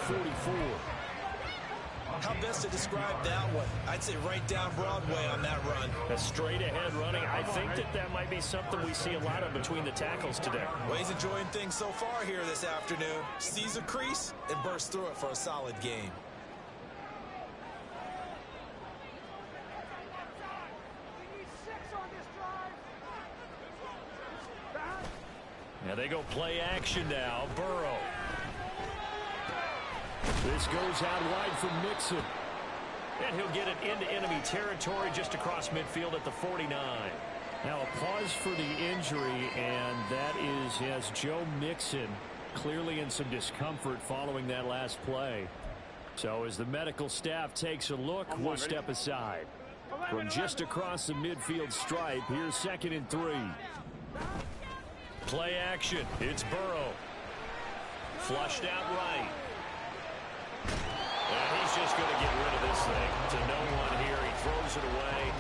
44. How best to describe that one? I'd say right down Broadway on that run. A straight-ahead running. I think that might be something we see a lot of between the tackles today. Well, he's enjoying things so far here this afternoon. Sees a crease and bursts through it for a solid game. Now they go play action now. Burrow. This goes out wide for Mixon. And he'll get it into enemy territory just across midfield at the 49. Now a pause for the injury, and that is, yes, Joe Mixon clearly in some discomfort following that last play. So as the medical staff takes a look, we'll step aside. From just across the midfield stripe, here's 2nd and 3. Play action. It's Burrow. Flushed out right. And he's just going to get rid of this thing to no one here. He throws it away,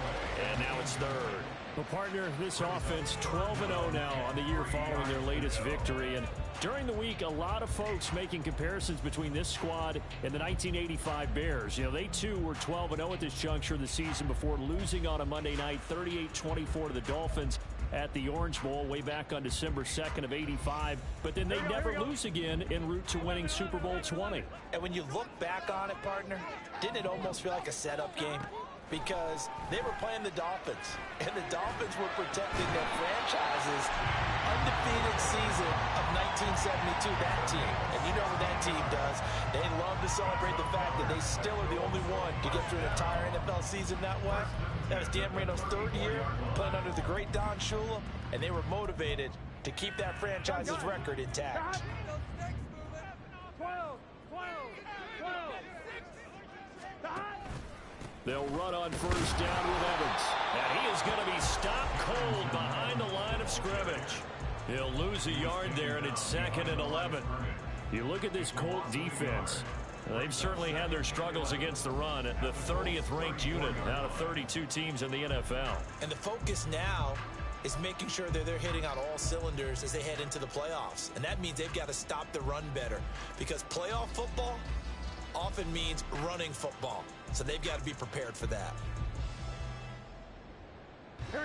and now it's 3rd. Well, partner, this offense 12-0 now on the year following their latest victory. And during the week, a lot of folks making comparisons between this squad and the 1985 Bears. You know, they too were 12-0 at this juncture of the season before losing on a Monday night 38-24 to the Dolphins at the Orange Bowl way back on December 2nd of 85. But then they never lose again en route to winning Super Bowl 20. And when you look back on it, partner, didn't it almost feel like a setup game? Because they were playing the Dolphins, and the Dolphins were protecting their franchise's undefeated season of 1972, that team. And you know what that team does. They love to celebrate the fact that they still are the only one to get through an entire NFL season that way. That was Dan Marino's 3rd year, playing under the great Don Shula, and they were motivated to keep that franchise's record intact. 12. They'll run on 1st down with Evans. And he is going to be stopped cold behind the line of scrimmage. He'll lose a yard there, and it's 2nd and 11. You look at this Colt defense. They've certainly had their struggles against the run. The 30th ranked unit out of 32 teams in the NFL. And the focus now is making sure that they're hitting on all cylinders as they head into the playoffs. And that means they've got to stop the run better, because playoff football often means running football. So they've got to be prepared for that.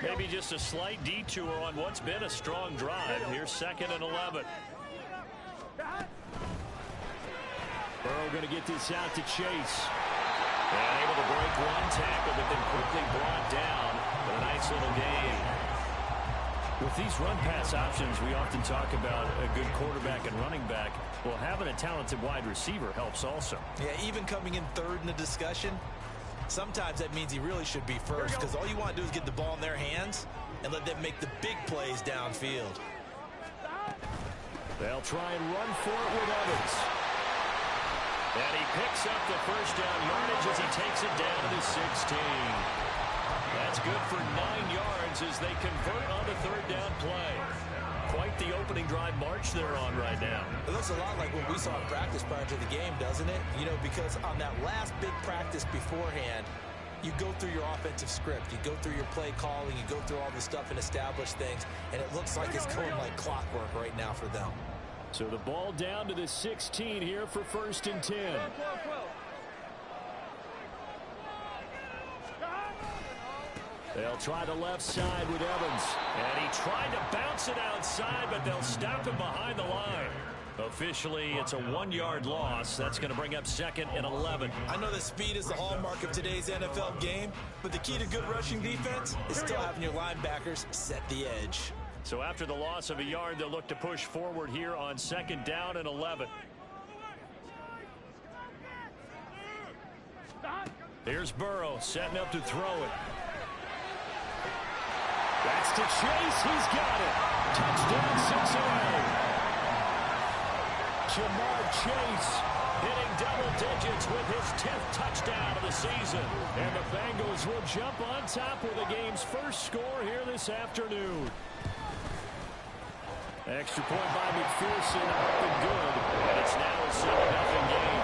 Maybe just a slight detour on what's been a strong drive. Here's 2nd and 11. Burrow going to get this out to Chase. And able to break one tackle, but then quickly brought down with a nice little gain. With these run-pass options, we often talk about a good quarterback and running back. Well, having a talented wide receiver helps also. Yeah, even coming in 3rd in the discussion, sometimes that means he really should be 1st, because all you want to do is get the ball in their hands and let them make the big plays downfield. They'll try and run for it with Evans. And he picks up the 1st down yardage as he takes it down to the 16. That's good for 9 yards as they convert on the 3rd down play. Quite the opening drive march they're on right now. It looks a lot like what we saw in practice prior to the game, doesn't it? You know, because on that last big practice beforehand, you go through your offensive script, you go through your play calling, you go through all the stuff and establish things, and it looks like it's going like clockwork right now for them. So the ball down to the 16 here for 1st and 10. They'll try the left side with Evans. And he tried to bounce it outside, but they'll stop him behind the line. Officially, it's a 1-yard loss. That's going to bring up 2nd and 11. I know that speed is the hallmark of today's NFL game, but the key to good rushing defense is still having your linebackers set the edge. So after the loss of a yard, they'll look to push forward here on 2nd down and 11. Here's Burrow setting up to throw it. That's to Chase. He's got it. Touchdown, Cincinnati. Jamar Chase hitting double digits with his 10th touchdown of the season. And the Bengals will jump on top with the game's first score here this afternoon. Extra point by McPherson, up and good. And it's now a 7-0 game.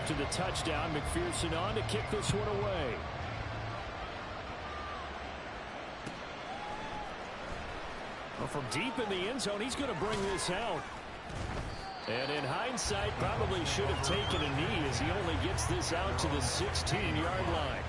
after the touchdown. McPherson on to kick this one away. Well, from deep in the end zone, he's going to bring this out. And in hindsight, probably should have taken a knee as he only gets this out to the 16-yard line.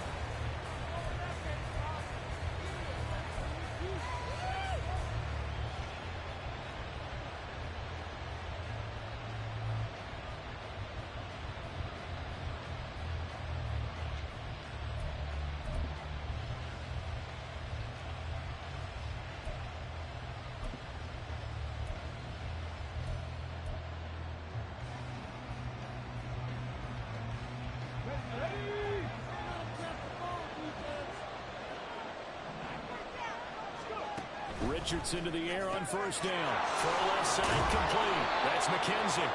Richardson to the air on first down. Throw left side complete. That's McKenzie.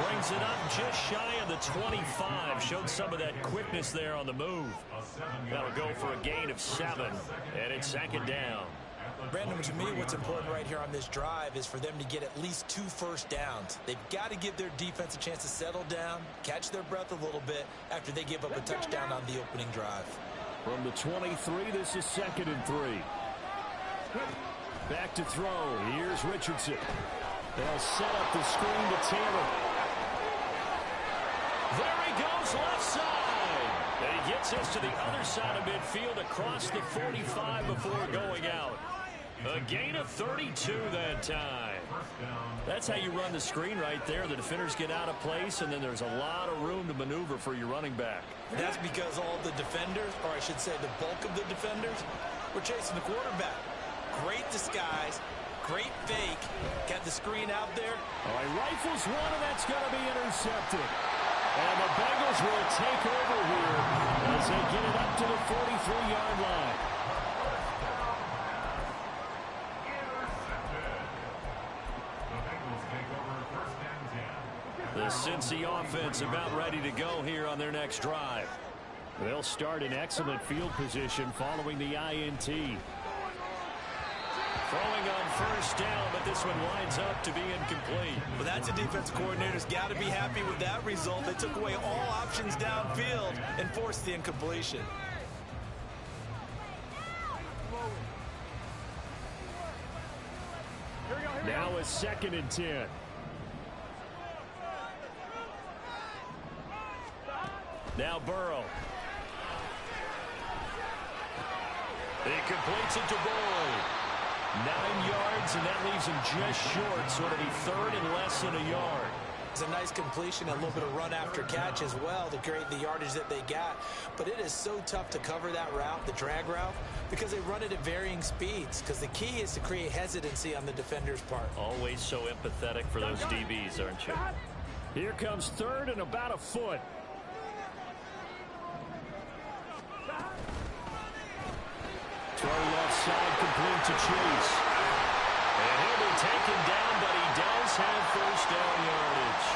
Brings it up just shy of the 25. Showed some of that quickness there on the move. That'll go for a gain of 7. And it's second down. Brandon, to me, what's important right here on this drive is for them to get at least 2 first downs. They've got to give their defense a chance to settle down, catch their breath a little bit after they give up a touchdown on the opening drive. From the 23, this is 2nd and 3. Back to throw. Here's Richardson. They'll set up the screen to Taylor. There he goes, left side. And he gets us to the other side of midfield across the 45 before going out. A gain of 32 that time. That's how you run the screen right there. The defenders get out of place, and then there's a lot of room to maneuver for your running back. That's because all the defenders, or I should say the bulk of the defenders, were chasing the quarterback. Great disguise, great fake. Got the screen out there. All right, rifles one, and that's going to be intercepted. And the Bengals will take over here as they get it up to the 43-yard line. The Cincy offense about ready to go here on their next drive. They'll start in excellent field position following the INT. Throwing on first down, but this one winds up to be incomplete. Well, that's a defense coordinator's got to be happy with that result. They took away all options downfield and forced the incompletion. Now a 2nd and 10. Now Burrow. He completes it to Boyd. 9 yards, and that leaves him just short, so it'll be 3rd and less than a yard. It's a nice completion, a little bit of run after catch as well to create the yardage that they got. But it is so tough to cover that route, the drag route, because they run it at varying speeds. Because the key is to create hesitancy on the defender's part. Always so empathetic for those DBs, aren't you? Here comes 3rd and about a foot. Throw left side complete to Chase. And he'll be taken down, but he does have first down yardage.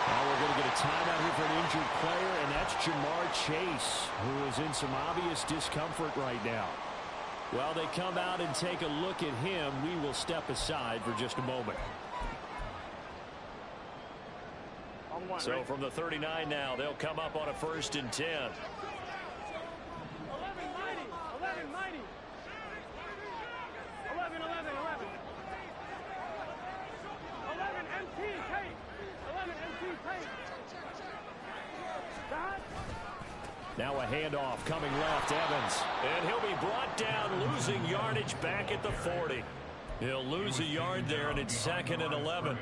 Now we're going to get a timeout here for an injured player, and that's Jamar Chase, who is in some obvious discomfort right now. While they come out and take a look at him, we will step aside for just a moment. So from the 39 now, they'll come up on a 1st and 10. 11 MT, take. 11 MT, take. Now a handoff coming left, Evans. And he'll be brought down, losing yardage back at the 40. He'll lose a yard there, and it's 2nd and 11.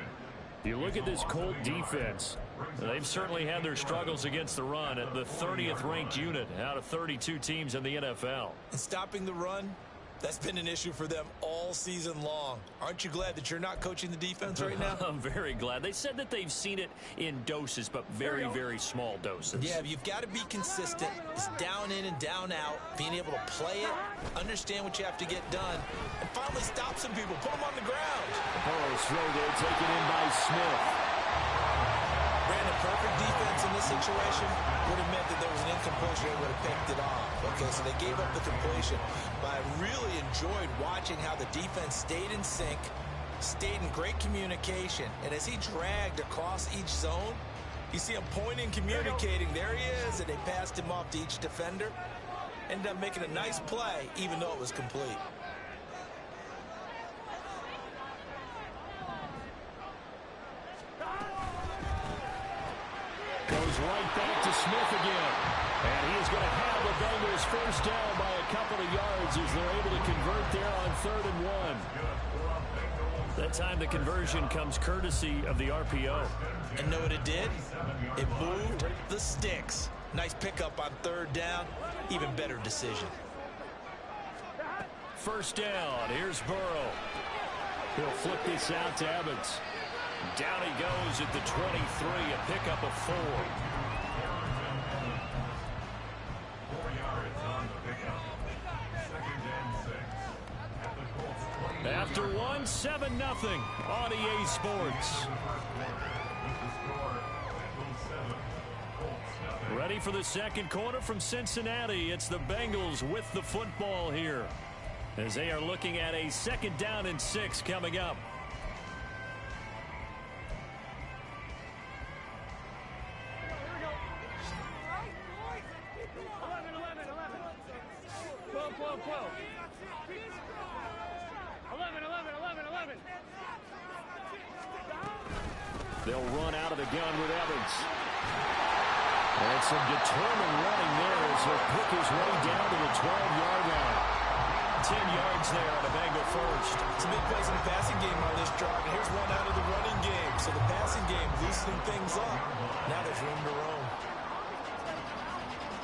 You look at this Colt defense. They've certainly had their struggles against the run at the 30th ranked unit out of 32 teams in the NFL. And stopping the run, that's been an issue for them all season long. Aren't you glad that you're not coaching the defense right now? I'm very glad. They said that they've seen it in doses, but very, very small doses. Yeah, you've got to be consistent. It's down in and down out, being able to play it, understand what you have to get done, and finally stop some people, put them on the ground. Burrow's throw there taken in by Smith. Brandon, perfect defense in this situation would have meant that there was an incompletion. They would have picked it off. Okay, so they gave up the completion. But I really enjoyed watching how the defense stayed in sync, stayed in great communication. And as he dragged across each zone, You see him pointing, communicating. There he is, and they passed him off to each defender. Ended up making a nice play, even though it was complete. Goes right back to Smith again. And he is going to have the Bengals first down by a couple of yards as they're able to convert there on 3rd and 1. That time the conversion comes courtesy of the RPO. And know what it did? It moved the sticks. Nice pickup on 3rd down. Even better decision. First down. Here's Burrow. He'll flip this out to Evans. Down he goes at the 23, a pickup of 4. After 1, 7-0 on EA Sports. Ready for the second quarter from Cincinnati. It's the Bengals with the football here, as they are looking at a 2nd down and 6 coming up. They'll run out of the gun with Evans. And some determined running there as he'll pick his way down to the 12-yard line. 10 yards there on the Bengal first. Some big plays in the passing game on this drive. And here's one out of the running game. So the passing game loosening things up. Now there's room to roam.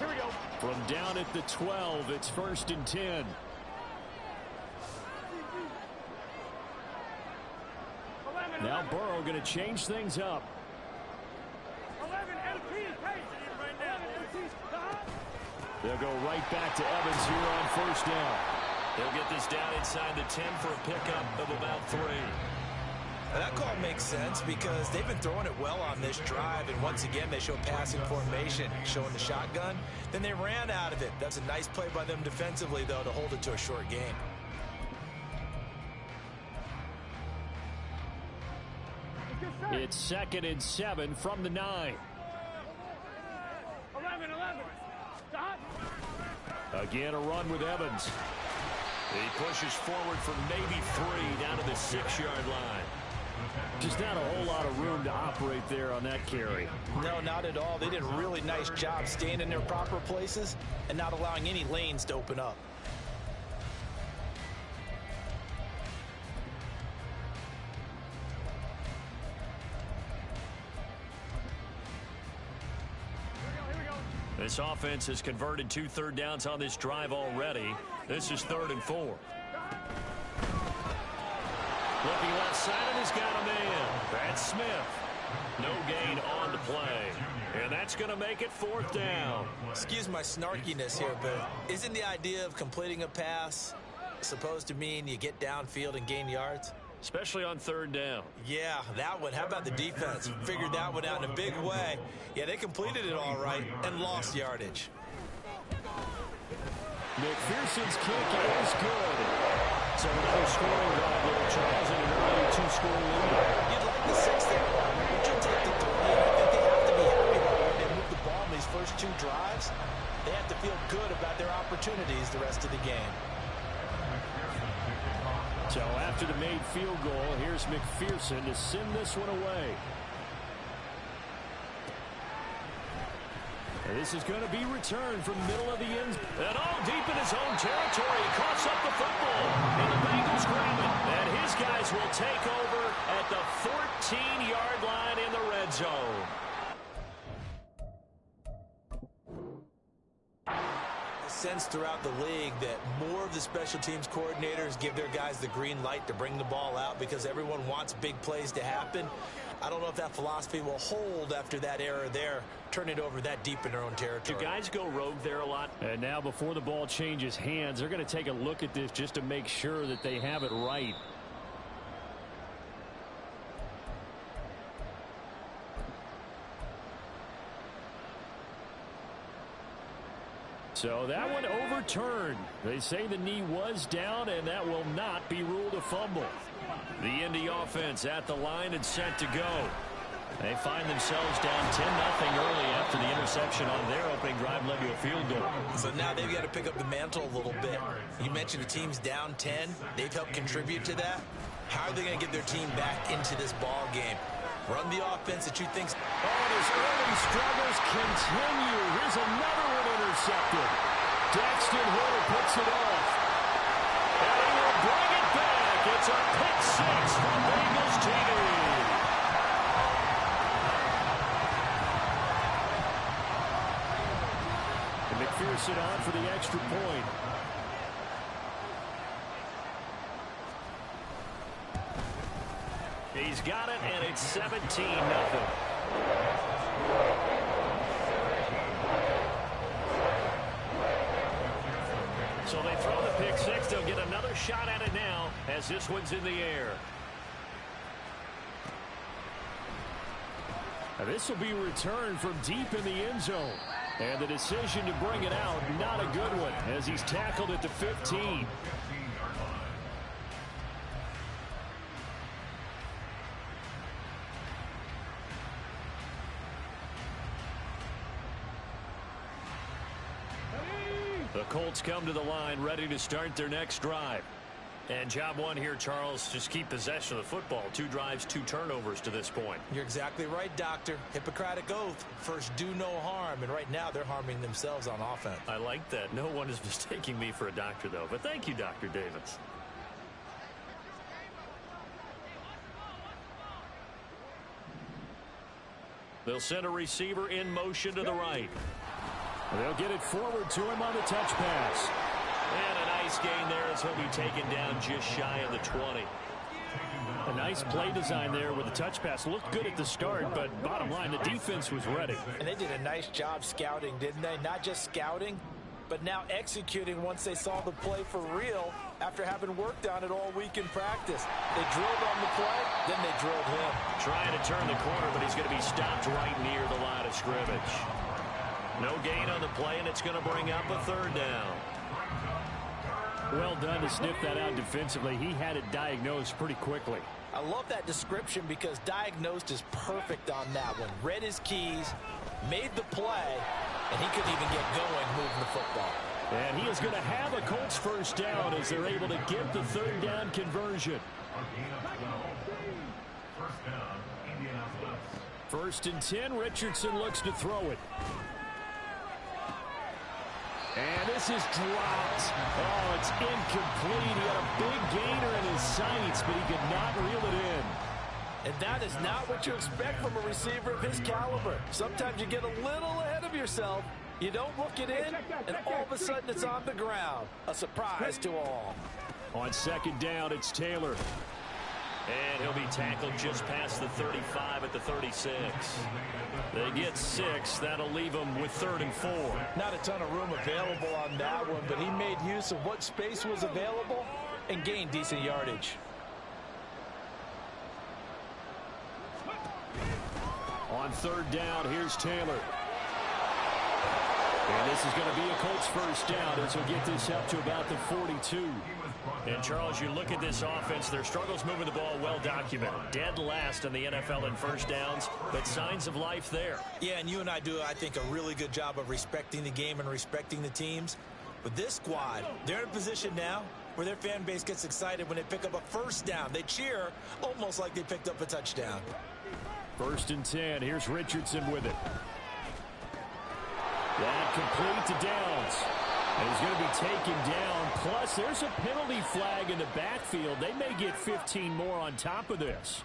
Here we go. From down at the 12, it's 1st and 10. Now Burrow going to change things up. 11 MT. They'll go right back to Evans here on 1st down. They'll get this down inside the 10 for a pickup of about 3. Now that call makes sense because they've been throwing it well on this drive, and once again they show passing formation, showing the shotgun. Then they ran out of it. That's a nice play by them defensively, though, to hold it to a short game. It's 2nd and 7 from the 9. 11. Stop. Again, a run with Evans. He pushes forward for maybe 3 down to the 6-yard line. Just not a whole lot of room to operate there on that carry. No, not at all. They did a really nice job staying in their proper places and not allowing any lanes to open up. This offense has converted 2 third downs on this drive already. This is 3rd and 4. Looking left side, and he's got a man. That's Smith. No gain on the play. And that's going to make it 4th down. Excuse my snarkiness here, but isn't the idea of completing a pass supposed to mean you get downfield and gain yards? Especially on 3rd down. Yeah, that one. How about the defense? Figured that one out in a big way. Yeah, they completed it all right and lost yardage. McPherson's kick is good. So another scoring drive there, Charles, and an early 2-score lead. You'd like the 6 there, but you'll take the 3. I think they have to be happy that when they move the ball in these first 2 drives, they have to feel good about their opportunities the rest of the game. So after the made field goal, here's McPherson to send this one away. And this is going to be returned from the middle of the end. And all deep in his own territory. He coughs up the football. And the Bengals grab it. And his guys will take over at the 14-yard line in the red zone. Sense throughout the league that more of the special teams coordinators give their guys the green light to bring the ball out because everyone wants big plays to happen. I don't know if that philosophy will hold after that error there, turn it over that deep in their own territory. Do guys go rogue there a lot? And now before the ball changes hands, they're going to take a look at this just to make sure that they have it right. So that one overturned. They say the knee was down, and that will not be ruled a fumble. The Indy offense at the line and set to go. They find themselves down 10-0 early after the interception on their opening drive led to a field goal. So now they've got to pick up the mantle a little bit. You mentioned the team's down 10. They've helped contribute to that. How are they going to get their team back into this ball game? Run the offense that you think. Oh, his early struggles continue. Here's another one intercepted. Daxton Hill puts it off. And he will bring it back. It's a pick six from Bengals TV. And McPherson on for the extra point. He's got it, and it's 17-0. So they throw the pick six. They'll get another shot at it now as this one's in the air. Now this will be returned from deep in the end zone. And the decision to bring it out, not a good one, as he's tackled at the 15. The Colts come to the line, ready to start their next drive. And job one here, Charles, just keep possession of the football. 2 drives, 2 turnovers to this point. You're exactly right, Doctor. Hippocratic oath. First, do no harm. And right now, they're harming themselves on offense. I like that. No one is mistaking me for a doctor, though. But thank you, Dr. Davis. They'll send a receiver in motion to the right. They'll get it forward to him on the touch pass. And a nice gain there as he'll be taken down just shy of the 20. A nice play design there with the touch pass. Looked good at the start, but bottom line, the defense was ready. And they did a nice job scouting, didn't they? Not just scouting, but now executing once they saw the play for real after having worked on it all week in practice. They drilled on the play, then they drilled him. Trying to turn the corner, but he's going to be stopped right near the line of scrimmage. No gain on the play, and it's going to bring up a 3rd down. Well done to sniff that out defensively. He had it diagnosed pretty quickly. I love that description because diagnosed is perfect on that one. Read his keys, made the play, and he couldn't even get going moving the football. And he is going to have a Colts first down as they're able to get the 3rd down conversion. 1st and 10. Richardson looks to throw it. And this is dropped. Oh, it's incomplete. He had a big gainer in his sights, but he could not reel it in. And that is not what you expect from a receiver of his caliber. Sometimes you get a little ahead of yourself. You don't look it in, and all of a sudden it's on the ground. A surprise to all. On 2nd down, it's Taylor. And he'll be tackled just past the 35 at the 36. They get 6. That'll leave them with 3rd and 4. Not a ton of room available on that one, but he made use of what space was available and gained decent yardage. On 3rd down, here's Taylor. And this is going to be a Colts first down as we'll get this up to about the 42. And, Charles, you look at this offense, their struggles moving the ball well documented. Dead last in the NFL in first downs, but signs of life there. Yeah, and you and I do, I think, a really good job of respecting the game and respecting the teams. But this squad, they're in a position now where their fan base gets excited when they pick up a first down. They cheer almost like they picked up a touchdown. 1st and 10. Here's Richardson with it. That complete to Downs. And he's going to be taken down. Plus, there's a penalty flag in the backfield. They may get 15 more on top of this.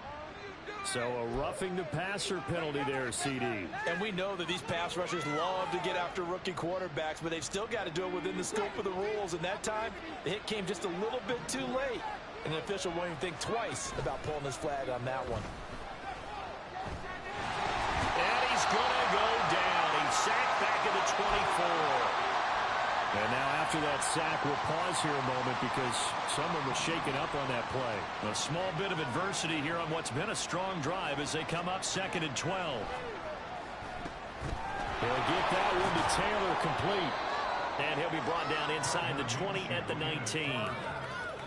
So a roughing the passer penalty there, CD. And we know that these pass rushers love to get after rookie quarterbacks, but they've still got to do it within the scope of the rules. And that time, the hit came just a little bit too late. And the official won't even think twice about pulling his flag on that one. And he's going to go down. He's sacked back at the 24. And now after that sack, we'll pause here a moment because someone was shaken up on that play. A small bit of adversity here on what's been a strong drive as they come up 2nd and 12. They'll get that one to Taylor complete. And he'll be brought down inside the 20 at the 19.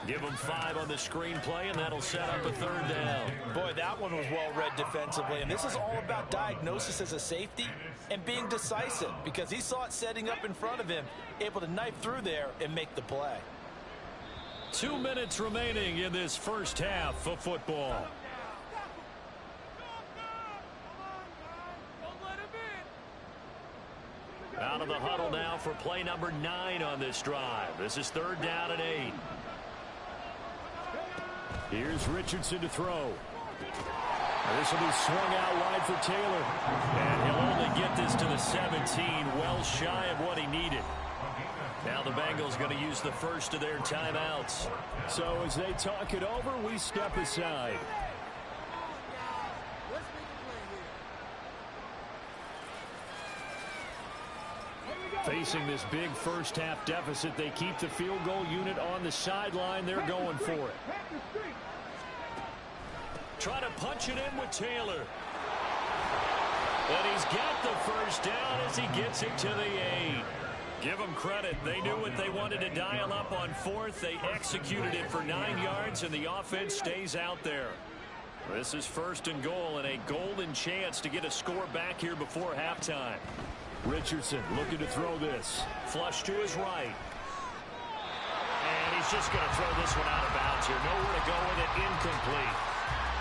Give them 5 on the screenplay, and that'll set up a 3rd down. Boy, that one was well read defensively, and this is all about diagnosis as a safety and being decisive because he saw it setting up in front of him, able to knife through there and make the play. 2 minutes remaining in this first half of football. Out of the huddle now for play number 9 on this drive. This is 3rd down and 8. Here's Richardson to throw. This will be swung out wide for Taylor. And he'll only get this to the 17, well shy of what he needed. Now the Bengals going to use the first of their timeouts. So as they talk it over, we step aside. Facing this big first half deficit, they keep the field goal unit on the sideline. They're going for it. Try to punch it in with Taylor. But he's got the first down as he gets it to the 8. Give them credit. They knew what they wanted to dial up on 4th. They executed it for 9 yards, and the offense stays out there. This is 1st and goal, and a golden chance to get a score back here before halftime. Richardson looking to throw this. Flush to his right. And he's just going to throw this one out of bounds here. Nowhere to go with it. Incomplete.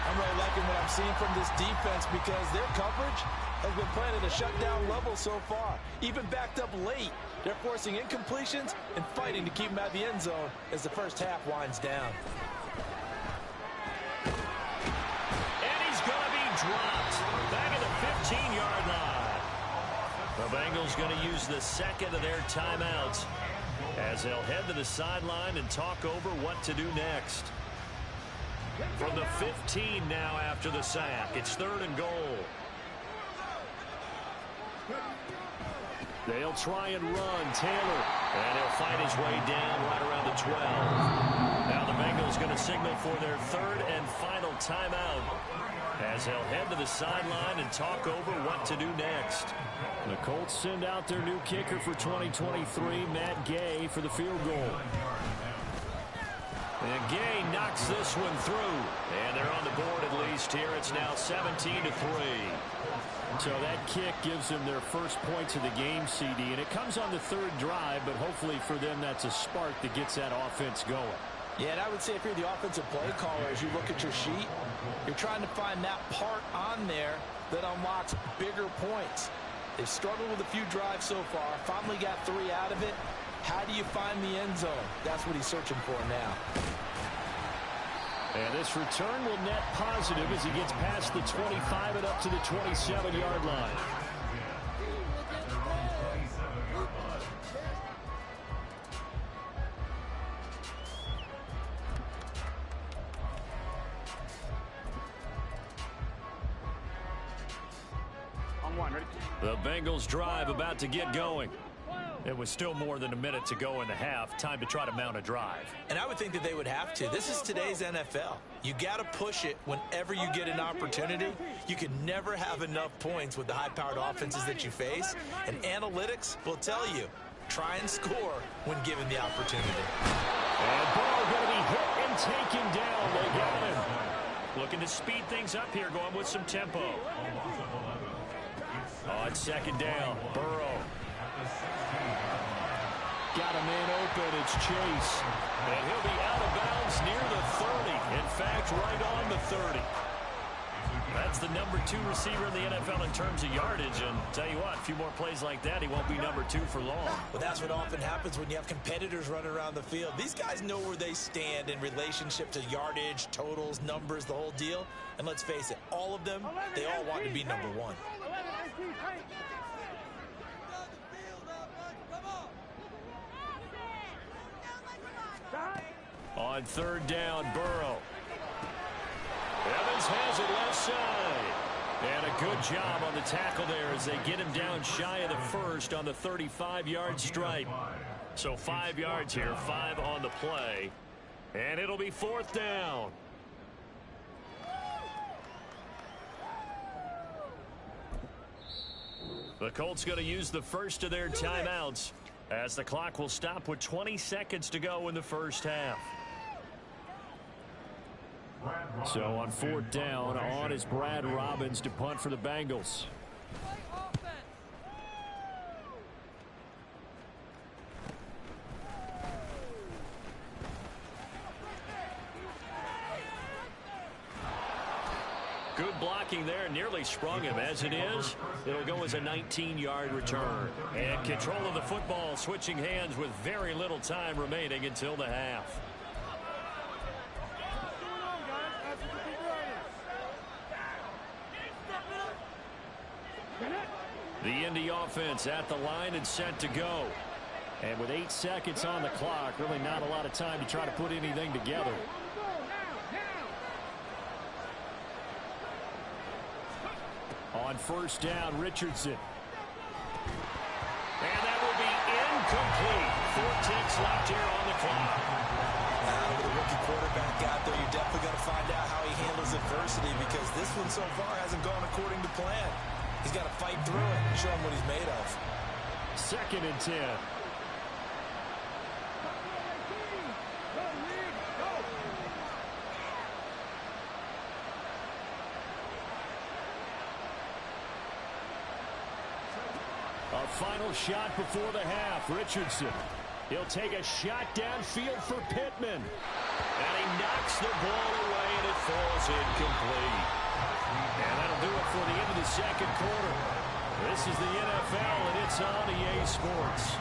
I'm really liking what I'm seeing from this defense because their coverage has been playing at a shutdown level so far. Even backed up late, they're forcing incompletions and fighting to keep them out of the end zone as the first half winds down. And he's going to be dropped back at the 15-yard line. The Bengals going to use the 2nd of their timeouts as they'll head to the sideline and talk over what to do next. From the 15 now after the sack, it's 3rd and goal. They'll try and run. Taylor. And he'll fight his way down right around the 12. Now the Bengals going to signal for their 3rd and final timeout as they'll head to the sideline and talk over what to do next. The Colts send out their new kicker for 2023, Matt Gay, for the field goal. And Gay knocks this one through. And they're on the board at least here. It's now 17-3. So that kick gives them their first points of the game, CD. And it comes on the 3rd drive, but hopefully for them that's a spark that gets that offense going. Yeah, and I would say if you're the offensive play caller, as you look at your sheet, you're trying to find that part on there that unlocks bigger points. They've struggled with a few drives so far, finally got 3 out of it. How do you find the end zone? That's what he's searching for now. And this return will net positive as he gets past the 25 and up to the 27-yard line. The Bengals drive about to get going. It was still more than a minute to go in the half. Time to try to mount a drive. And I would think that they would have to. This is today's NFL. You got to push it whenever you get an opportunity. You can never have enough points with the high-powered offenses that you face. And analytics will tell you, try and score when given the opportunity. And Burrow going to be hit and taken down. They got him. Looking to speed things up here, going with some tempo. On 2nd down, Burrow. Got a man open. It's Chase. And he'll be out of bounds near the 30. In fact, right on the 30. That's the number 2 receiver in the NFL in terms of yardage. And tell you what, a few more plays like that, he won't be number 2 for long. Well, that's what often happens when you have competitors running around the field. These guys know where they stand in relationship to yardage, totals, numbers, the whole deal. And let's face it, all of them, they all want to be number 1. On 3rd down, Burrow. Evans has it left side. And a good job on the tackle there as they get him down shy of the 1st on the 35-yard stripe. So 5 yards here, 5 on the play. And it'll be 4th down. The Colts going to use the first of their timeouts as the clock will stop with 20 seconds to go in the first half. So on 4th down, on is Brad Robbins to punt for the Bengals. Good blocking there, nearly sprung him. As it is, it'll go as a 19-yard return. And control of the football switching hands with very little time remaining until the half. The Indy offense at the line and set to go. And with 8 seconds on the clock, really not a lot of time to try to put anything together. On 1st down, Richardson. And that will be incomplete. 4 ticks left here on the clock. With a rookie quarterback out there, you're definitely going to find out how he handles adversity, because this one so far hasn't gone according to plan. He's got to fight through it and show him what he's made of. 2nd and 10. A final shot before the half. Richardson. He'll take a shot downfield for Pittman. And he knocks the ball away, and it falls incomplete. And that'll do it for the end of the 2nd quarter. This is the NFL, and it's on EA Sports.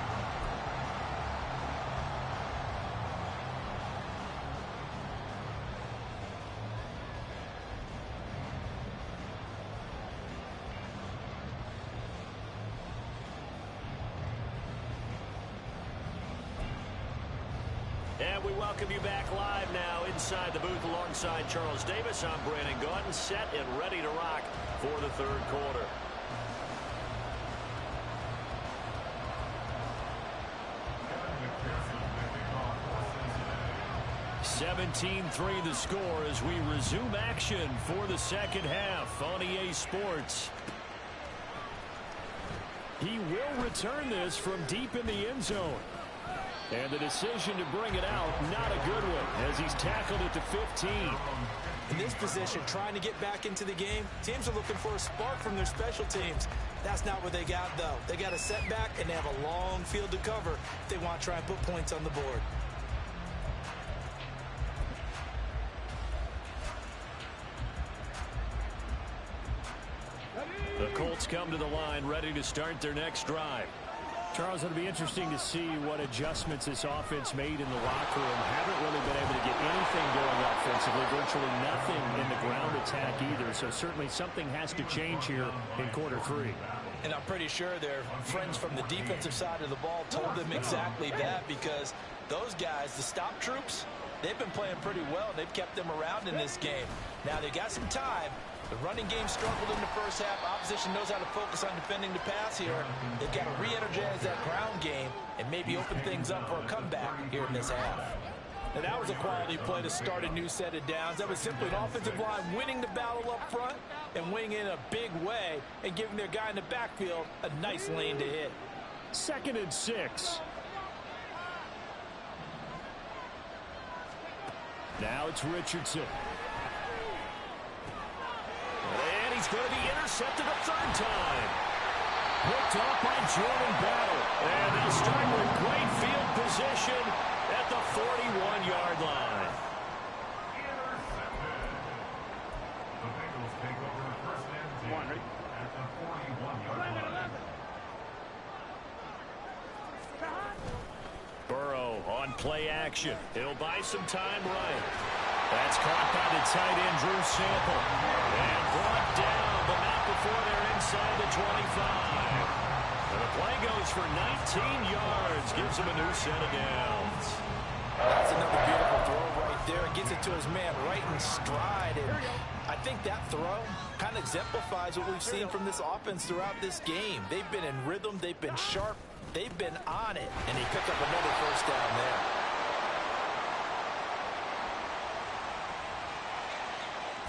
And we welcome you back live now inside the booth alongside Charles Davis. I'm Brandon Gaudin, set and ready to rock for the 3rd quarter. (17-3) the score as we resume action for the 2nd half on EA Sports. He will return this from deep in the end zone. And the decision to bring it out, not a good one, as he's tackled it to 15. In this position, trying to get back into the game, teams are looking for a spark from their special teams. That's not what they got, though. They got a setback, and they have a long field to cover if they want to try and put points on the board. The Colts come to the line, ready to start their next drive. Charles, it'll be interesting to see what adjustments this offense made in the locker room. Haven't really been able to get anything going offensively, virtually nothing in the ground attack either. So certainly something has to change here in quarter 3. And I'm pretty sure their friends from the defensive side of the ball told them exactly that, because those guys, the stop troops, they've been playing pretty well. They've kept them around in this game. Now they got some time. The running game struggled in the first half. Opposition knows how to focus on defending the pass here. They've got to re-energize that ground game and maybe open things up for a comeback here in this half. And that was a quality play to start a new set of downs. That was simply an offensive line winning the battle up front and winning in a big way and giving their guy in the backfield a nice lane to hit. 2nd and 6. Now it's Richardson. And he's going to be intercepted a 3rd time. Picked off by Jordan Battle. And they'll start with great field position at the 41-yard line. The Bengals take over the first and 10 at the 41-yard line. Burrow on play action. He'll buy some time right. That's caught by the tight end, Drew Sample. And brought down, but not before they're inside the 25. And the play goes for 19 yards. Gives him a new set of downs. That's another beautiful throw right there. Gets it to his man right in stride. And I think that throw kind of exemplifies what we've seen from this offense throughout this game. They've been in rhythm. They've been sharp. They've been on it. And he picked up another 1st down there.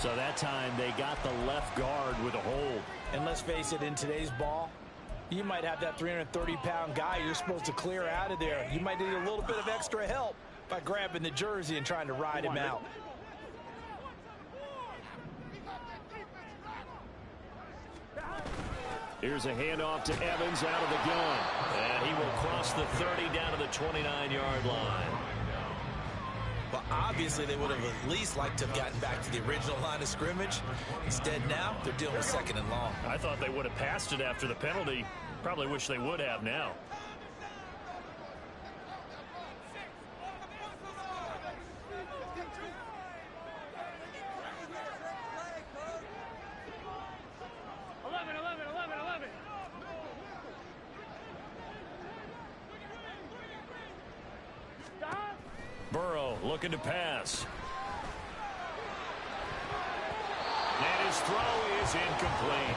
So that time they got the left guard with a hold. And let's face it, in today's ball, you might have that 330-pound guy you're supposed to clear out of there. You might need a little bit of extra help by grabbing the jersey and trying to ride him out. Here's a handoff to Evans out of the gun. And he will cross the 30 down to the 29-yard line. Well, obviously they would have at least liked to have gotten back to the original line of scrimmage. Instead now, they're dealing with 2nd and long. I thought they would have passed it after the penalty. Probably wish they would have now. Burrow looking to pass. And his throw is incomplete.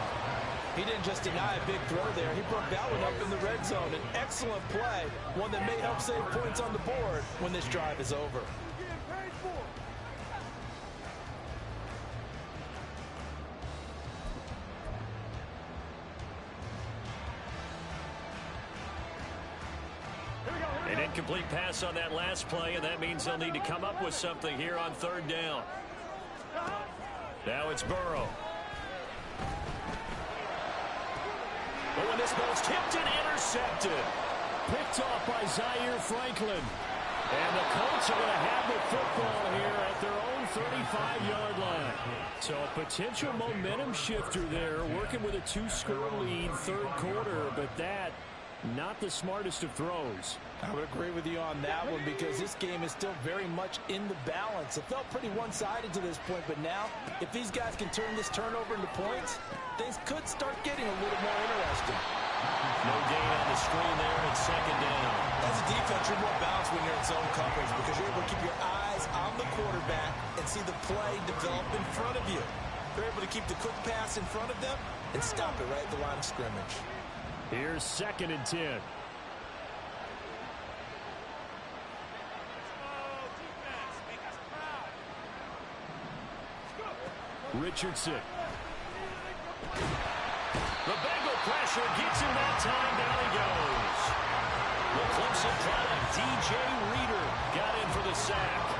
He didn't just deny a big throw there. He broke that one up in the red zone. An excellent play, one that may help save points on the board when this drive is over. An incomplete pass on that last play, and that means they'll need to come up with something here on 3rd down. Now it's Burrow. Oh, and this ball's tipped and intercepted. Picked off by Zaire Franklin. And the Colts are going to have the football here at their own 35-yard line. So a potential momentum shifter there, working with a 2-score lead, 3rd quarter, but that not the smartest of throws. I would agree with you on that one because this game is still very much in the balance. It felt pretty one-sided to this point, but now if these guys can turn this turnover into points, things could start getting a little more interesting. No gain on the screen there at 2nd down. As a defense, you're more balanced when you're in zone coverage because you're able to keep your eyes on the quarterback and see the play develop in front of you. They're able to keep the quick pass in front of them and stop it right at the line of scrimmage. Here's 2nd and 10. Richardson. The Bengal pressure gets him that time. Down he goes. The Clemson product, DJ Reader, got in for the sack.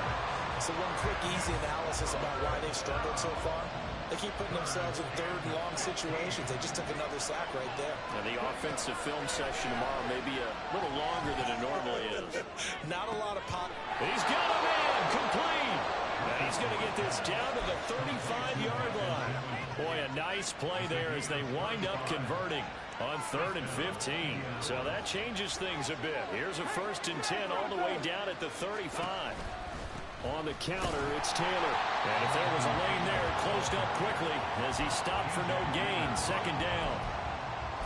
So one quick, easy analysis about why they've struggled so far. They keep putting themselves in 3rd and long situations. They just took another sack right there. Now the offensive film session tomorrow may be a little longer than it normally is. Not a lot of pop. He's got a man complete. And he's going to get this down to the 35-yard line. Boy, a nice play there as they wind up converting on 3rd and 15. So that changes things a bit. Here's a 1st and 10 all the way down at the 35. On the counter, it's Taylor. And if there was a lane there, it closed up quickly as he stopped for no gain. 2nd down.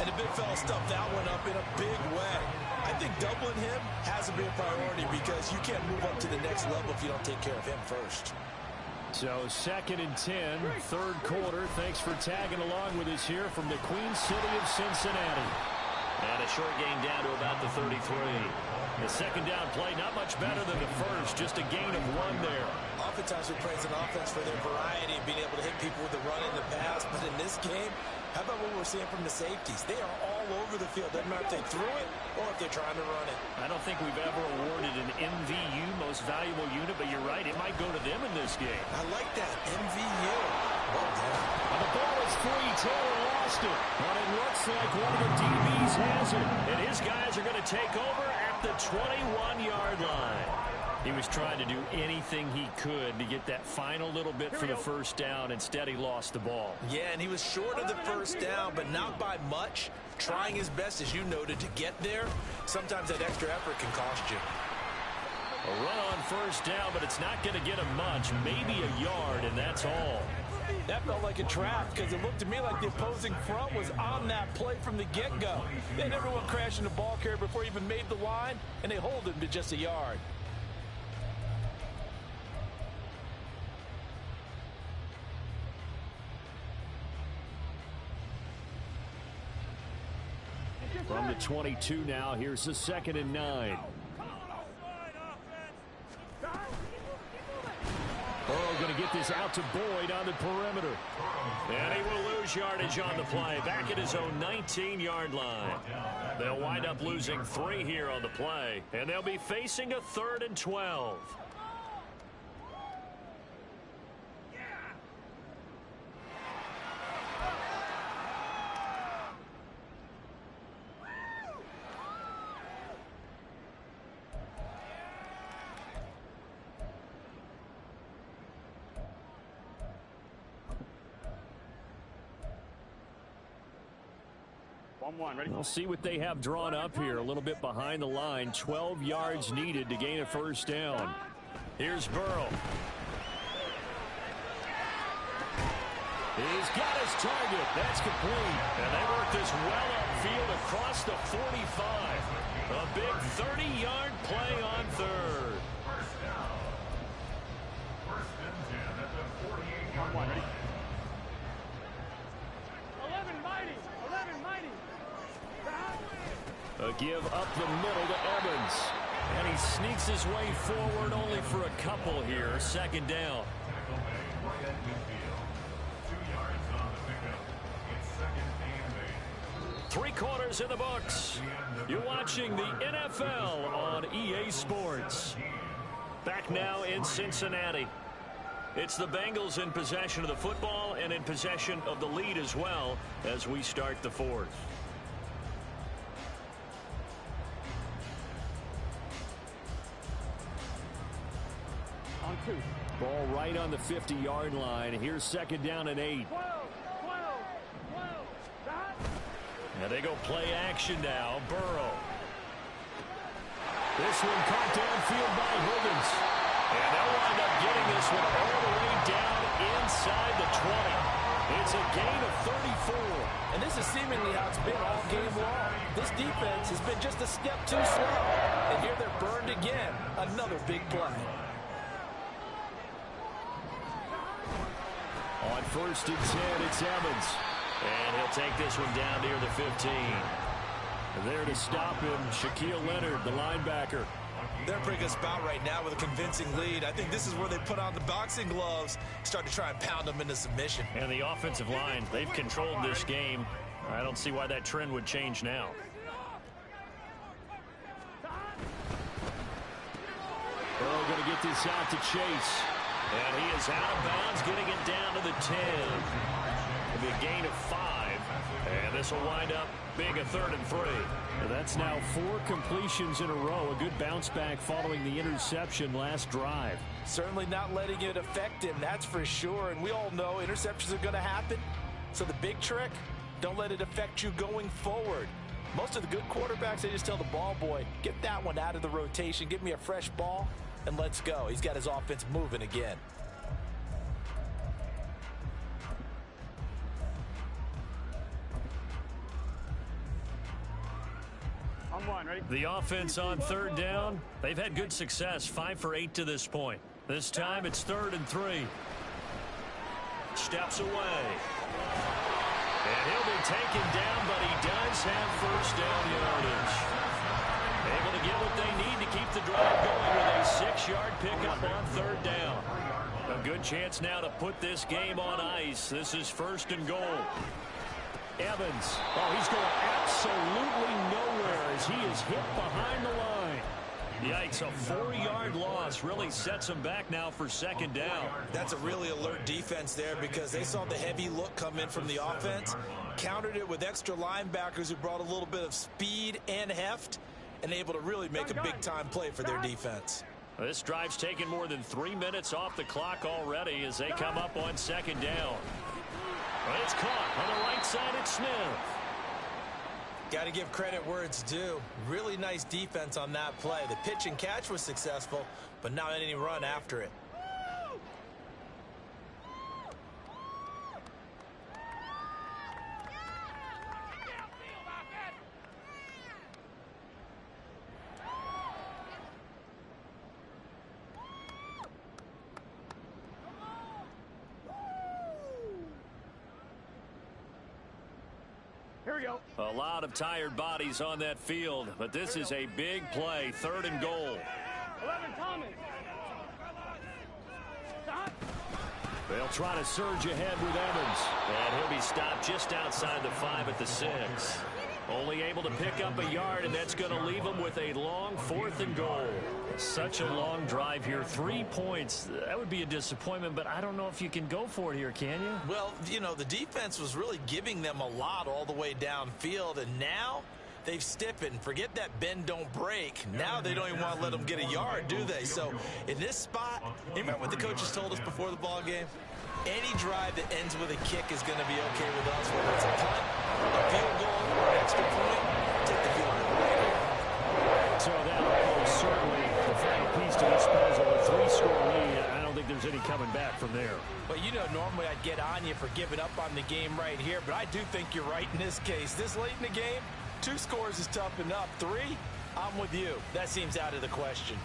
And the big fella stuffed that one up in a big way. I think doubling him has to be a priority because you can't move up to the next level if you don't take care of him first. So 2nd and 10, 3rd quarter. Thanks for tagging along with us here from the Queen City of Cincinnati. And a short gain down to about the 33. The 2nd down play, not much better than the first, just a gain of 1 there. Oftentimes we praise an offense for their variety and being able to hit people with the run in the pass, but in this game, how about what we're seeing from the safeties? They are all over the field. Doesn't matter if they threw it or if they're trying to run it. I don't think we've ever awarded an MVU, most valuable unit, but you're right, it might go to them in this game. I like that, MVU. Well done. And the ball is free. Taylor lost it. But it looks like one of the DBs has it. And his guys are going to take over at the 21-yard line. He was trying to do anything he could to get that final little bit for the 1st down. Instead, he lost the ball. Yeah, and he was short of the 1st down, but not by much. Trying his best, as you noted, to get there. Sometimes that extra effort can cost you. A run on 1st down, but it's not going to get him much. Maybe a yard, and that's all. That felt like a trap because it looked to me like the opposing front was on that play from the get-go. They had everyone crashing the ball carrier before he even made the line, and they hold him to just a yard. From the 22 now, here's the 2nd and 9. Burrow going to get this out to Boyd on the perimeter. And he will lose yardage on the play. Back at his own 19-yard line. They'll wind up losing 3 here on the play. And they'll be facing a 3rd and 12. We'll see what they have drawn up here. A little bit behind the line. 12 yards needed to gain a first down. Here's Burrow. He's got his target. That's complete. And they work this well upfield across the 45. A big 30-yard play on third. First down. First and 10 at the 48-yard line. 11 mighty. 11 mighty. A give up the middle to Evans. And he sneaks his way forward only for a couple here. Second down. Tackle made right at midfield. 2 yards on the pickup. It's second and 8. 3 quarters in the books. You're watching the NFL on EA Sports. Back now in Cincinnati. It's the Bengals in possession of the football and in possession of the lead as well as we start the fourth. On 2. Ball right on the 50-yard line. Here's second down and 8. 12. 12. 12. And they go play action now. Burrow. This one caught downfield by Higgins. And they'll wind up getting this one all the way down inside the 20. It's a gain of 34. And this is seemingly how it's been all game long. This defense has been just a step too slow. And here they're burned again. Another big play. On first and 10, it's Evans. And he'll take this one down near the 15. There to stop him, Shaquille Leonard, the linebacker. They're in a pretty good spot right now with a convincing lead. I think this is where they put on the boxing gloves, start to try and pound them into submission. And the offensive line, they've controlled this game. I don't see why that trend would change now. Burrow going to get this out to Chase. And he is out of bounds, getting it down to the 10. It'll be a gain of 5. And this will wind up being a 3rd and 3. That's now 4 completions in a row. A good bounce back following the interception last drive. Certainly not letting it affect him, that's for sure. And we all know interceptions are going to happen. So the big trick, don't let it affect you going forward. Most of the good quarterbacks, they just tell the ball boy, get that one out of the rotation, give me a fresh ball, and let's go. He's got his offense moving again. On 1, ready? The offense on 3rd down, they've had good success, 5 for 8 to this point. This time it's 3rd and 3. Steps away. And he'll be taken down, but he does have first down yardage. Able to get what they need to keep the drive going with a 6-yard pickup on 3rd down. A good chance now to put this game on ice. This is 1st and goal. Evans. Oh, he's going absolutely nowhere as he is hit behind the line. Yikes, a 4-yard loss really sets him back now for 2nd down. That's a really alert defense there because they saw the heavy look come in from the offense, countered it with extra linebackers who brought a little bit of speed and heft, and able to really make a big-time play for their defense. This drive's taken more than 3 minutes off the clock already as they come up on 2nd down. Well, it's caught on the right side at Smith. Got to give credit where it's due. Really nice defense on that play. The pitch and catch was successful, but not any run after it. Here we go. A lot of tired bodies on that field, but this is a big play, 3rd and goal. 11 Thomas. Stop. They'll try to surge ahead with Evans. And he'll be stopped just outside the 5 at the 6. Only able to pick up a yard, and that's going to leave him with a long 4th and goal. Such a long drive here. 3 points. That would be a disappointment, but I don't know if you can go for it here, can you? Well, you know, the defense was really giving them a lot all the way downfield, and now they've stiffened. Forget that bend, don't break. Now they don't even want to let them get a yard, do they? So in this spot, you remember what the coaches told us before the ball game? Any drive that ends with a kick is going to be okay with us, whether it's a punt, a field goal, for an extra point, take the field goal right here. So that almost certainly the final piece to this puzzle. A 3-score lead. I don't think there's any coming back from there. Well, you know, normally I'd get on you for giving up on the game right here, but I do think you're right in this case. This late in the game, 2 scores is tough enough. 3, I'm with you. That seems out of the question.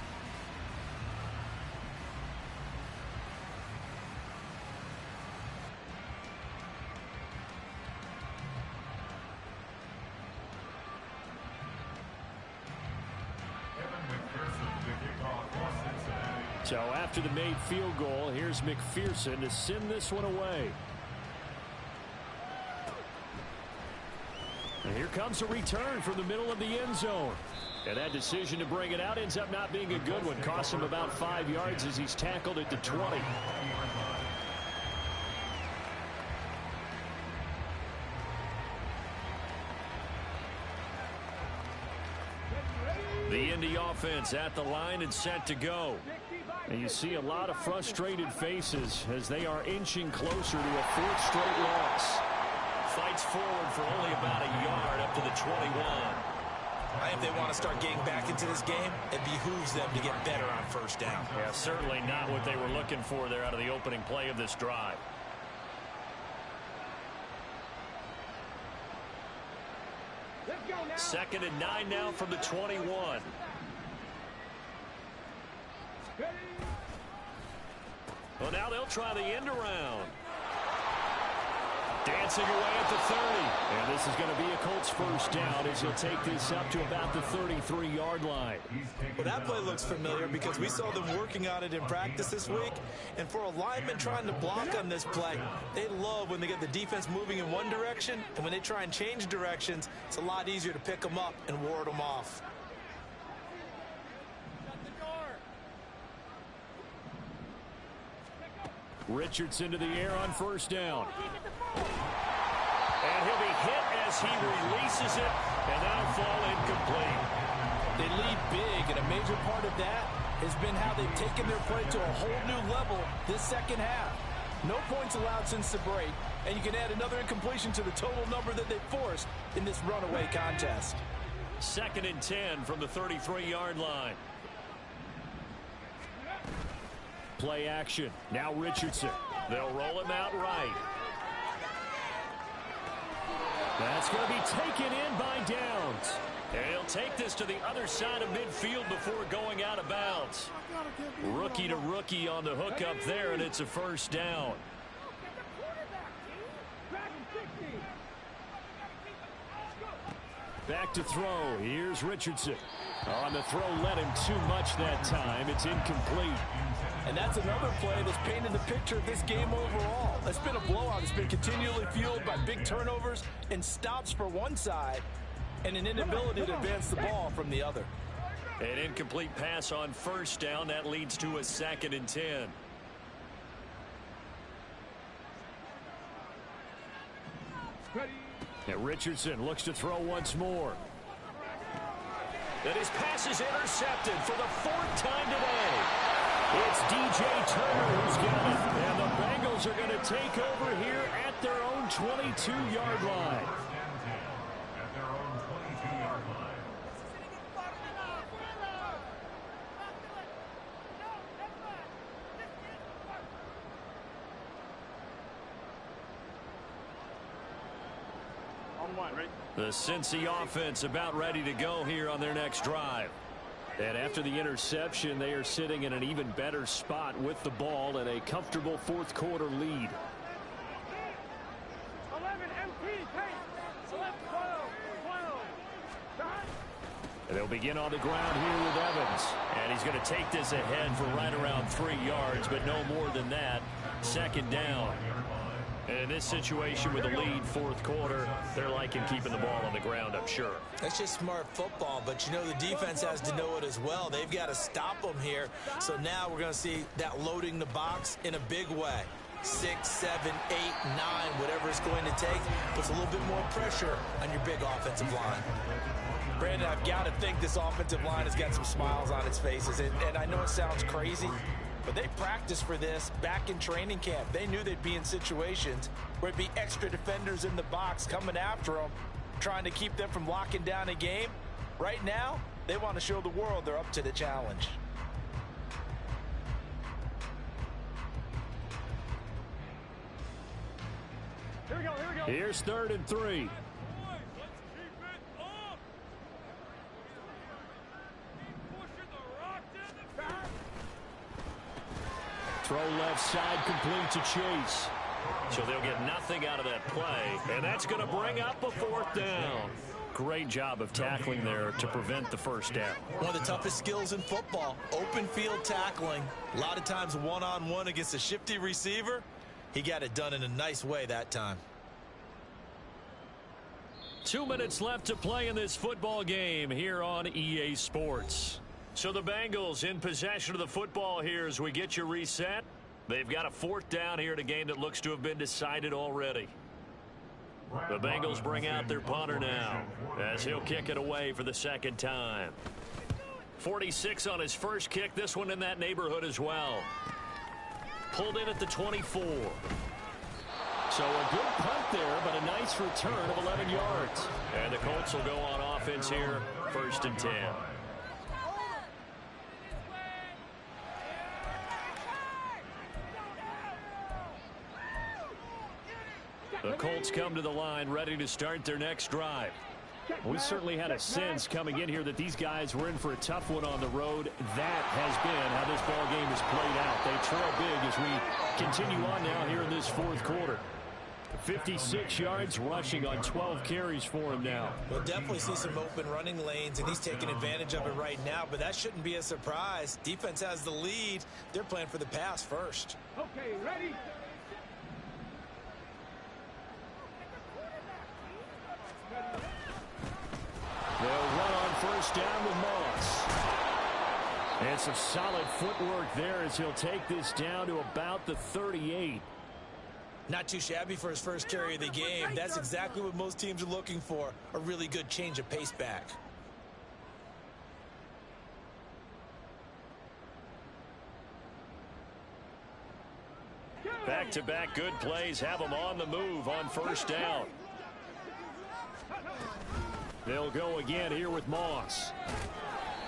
So after the made field goal, here's McPherson to send this one away. And here comes a return from the middle of the end zone. And that decision to bring it out ends up not being a good one. Costs him about 5 yards as he's tackled at the 20. The Indy offense at the line and set to go. And you see a lot of frustrated faces as they are inching closer to a 4th straight loss. Fights forward for only about a yard up to the 21. I think if they want to start getting back into this game, it behooves them to get better on 1st down. Yeah, certainly not what they were looking for there out of the opening play of this drive. Second and 9 now from the 21. Well, now they'll try the end around. Dancing away at the 30. And this is going to be a Colts 1st down as he'll take this up to about the 33-yard line. Well, that play looks familiar because we saw them working on it in practice this week. And for a lineman trying to block on this play, they love when they get the defense moving in one direction. And when they try and change directions, it's a lot easier to pick them up and ward them off. Richardson to the air on 1st down. And he'll be hit as he releases it, and that'll fall incomplete. They lead big, and a major part of that has been how they've taken their play to a whole new level this 2nd half. No points allowed since the break, and you can add another incompletion to the total number that they forced in this runaway contest. 2nd and 10 from the 33-yard line. Play action. Now Richardson. They'll roll him out right. That's going to be taken in by Downs. And he'll take this to the other side of midfield before going out of bounds. Rookie to rookie on the hook up there, and it's a 1st down. Back to throw. Here's Richardson. On the throw, led him too much that time. It's incomplete. And that's another play that's painted the picture of this game overall. It's been a blowout. It's been continually fueled by big turnovers and stops for one side and an inability to advance the ball from the other. An incomplete pass on 1st down. That leads to a 2nd and 10. And Richardson looks to throw once more. And his pass is intercepted for the 4th time today. It's DJ Turner who's got it. And the Bengals are going to take over here at their own 22-yard line. At their own 22-yard line. The Cincy offense about ready to go here on their next drive. And after the interception, they are sitting in an even better spot with the ball and a comfortable 4th quarter lead. 11 MP, pace. 11, 12. And they'll begin on the ground here with Evans. And he's going to take this ahead for right around 3 yards, but no more than that. 2nd down. And in this situation with the lead 4th quarter, they're liking keeping the ball on the ground, I'm sure. That's just smart football, but you know the defense has to know it as well. They've got to stop them here. So now we're going to see that loading the box in a big way. 6, 7, 8, 9, whatever it's going to take, puts a little bit more pressure on your big offensive line. Brandon, I've got to think this offensive line has got some smiles on its faces. And I know it sounds crazy, but they practiced for this back in training camp. They knew they'd be in situations where it'd be extra defenders in the box coming after them. trying to keep them from locking down a game. Right now, they want to show the world they're up to the challenge. Here we go, here we go. Here's 3rd and 3. Throw left side, complete to Chase. So they'll get nothing out of that play, and that's going to bring up a 4th down. Great job of tackling there to prevent the first down. One of the toughest skills in football, open field tackling. A lot of times one-on-one against a shifty receiver. He got it done in a nice way that time. 2 minutes left to play in this football game here on EA Sports. So the Bengals in possession of the football here as we get you reset. They've got a 4th down here in a game that looks to have been decided already. The Bengals bring out their punter now as he'll kick it away for the 2nd time. 46 on his first kick, this one in that neighborhood as well. Pulled in at the 24. So a good punt there, but a nice return of 11 yards. And the Colts will go on offense here, 1st and 10. The Colts come to the line ready to start their next drive. We certainly had a sense coming in here that these guys were in for a tough one on the road. That has been how this ball game has played out. They trail big as we continue on now here in this 4th quarter. 56 yards rushing on 12 carries for him now. We'll definitely see some open running lanes, and he's taking advantage of it right now, but that shouldn't be a surprise. Defense has the lead. They're playing for the pass first. Okay, ready? They'll run on 1st down with Moss. And some solid footwork there as he'll take this down to about the 38. Not too shabby for his first carry of the game. That's exactly what most teams are looking for, a really good change of pace back. Back-to-back good plays have them on the move on 1st down. They'll go again here with Moss.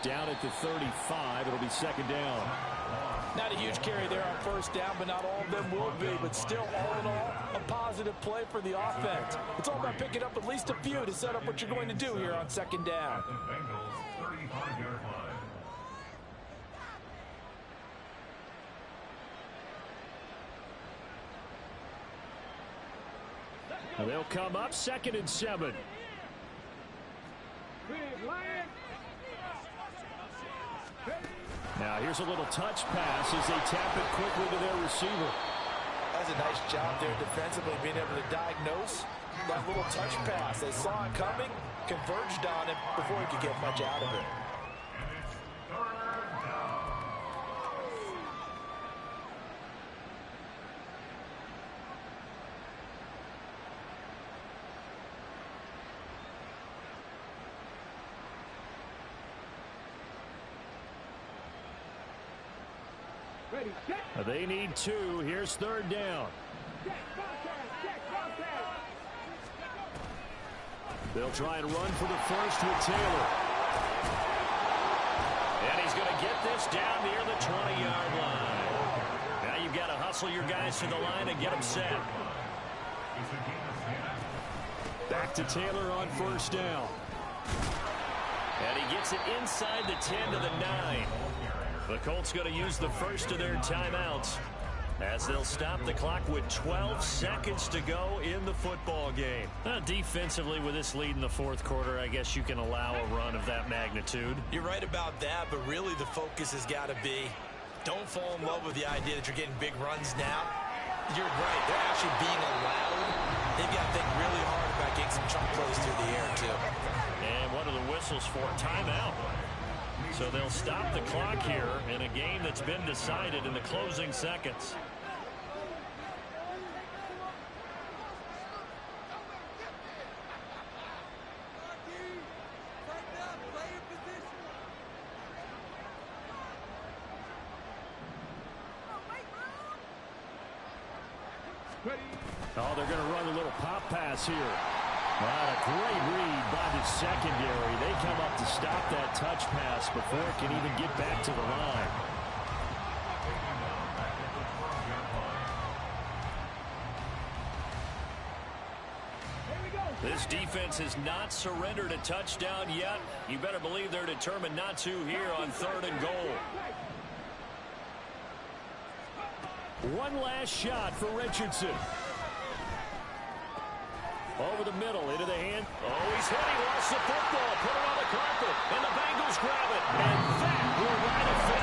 Down at the 35, it'll be 2nd down. Not a huge carry there on 1st down, but not all of them will be. But still, all in all, a positive play for the offense. It's all about picking up at least a few to set up what you're going to do here on 2nd down. The Bengals 35-yard line. They'll come up 2nd and 7. Now here's a little touch pass as they tap it quickly to their receiver. That's a nice job there defensively, being able to diagnose that little touch pass. They saw it coming, converged on it before he could get much out of it. They need 2. Here's 3rd down. They'll try and run for the first with Taylor. And he's going to get this down near the 20-yard line. Now you've got to hustle your guys to the line and get them set. Back to Taylor on 1st down. And he gets it inside the 10 to the 9. The Colts going to use the first of their timeouts as they'll stop the clock with 12 seconds to go in the football game. Defensively, with this lead in the 4th quarter, I guess you can allow a run of that magnitude. You're right about that, but really the focus has got to be don't fall in love with the idea that you're getting big runs now. You're right. They're actually being allowed. They've got to think really hard about getting some chunk plays through the air, too. And what are the whistles for? Timeout. So they'll stop the clock here in a game that's been decided in the closing seconds. Oh, they're going to run a little pop pass here. What a great read by the secondary. They come up to stop that touch pass before it can even get back to the line. This defense has not surrendered a touchdown yet. You better believe they're determined not to here on 3rd and goal. One last shot for Richardson. Over the middle, into the hand. Oh, he's hit. He lost the football. Put it on the carpet. And the Bengals grab it. And that will write a finish.